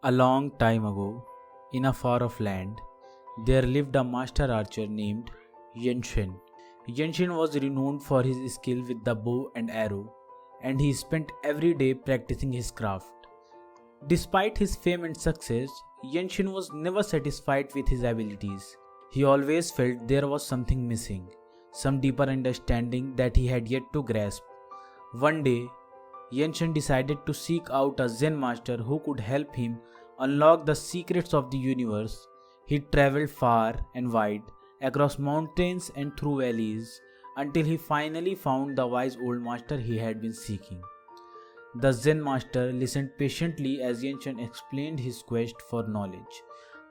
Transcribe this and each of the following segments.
A long time ago, in a far off land, there lived a master archer named Yenshin. Yenshin was renowned for his skill with the bow and arrow, and he spent every day practicing his craft. Despite his fame and success, Yenshin was never satisfied with his abilities. He always felt there was something missing, some deeper understanding that he had yet to grasp. One day, Yenshin decided to seek out a Zen master who could help him unlock the secrets of the universe. He traveled far and wide, across mountains and through valleys, until he finally found the wise old master he had been seeking. The Zen master listened patiently as Yenshin explained his quest for knowledge.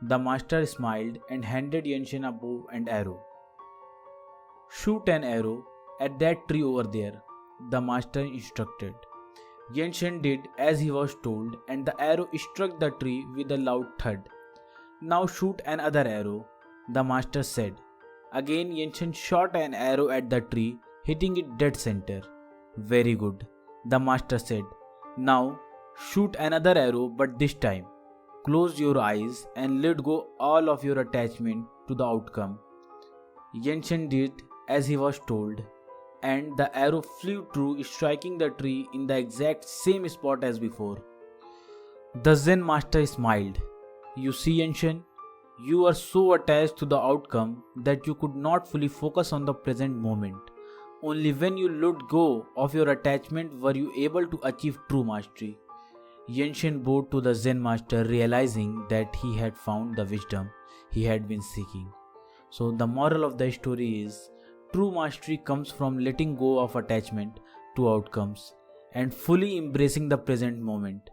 The master smiled and handed Yenshin a bow and arrow. "Shoot an arrow at that tree over there," the master instructed. Yenshin did as he was told, and the arrow struck the tree with a loud thud. "Now shoot another arrow," the master said. Again Yenshin shot an arrow at the tree, hitting it dead center. "Very good," the master said. "Now shoot another arrow, but this time close your eyes and let go all of your attachment to the outcome." Yenshin did as he was told, and the arrow flew true, striking the tree in the exact same spot as before. The Zen master smiled. "You see, Yenshin, you are so attached to the outcome that you could not fully focus on the present moment. Only when you let go of your attachment were you able to achieve true mastery." Yenshin bowed to the Zen master, realizing that he had found the wisdom he had been seeking. So the moral of the story is, true mastery comes from letting go of attachment to outcomes and fully embracing the present moment.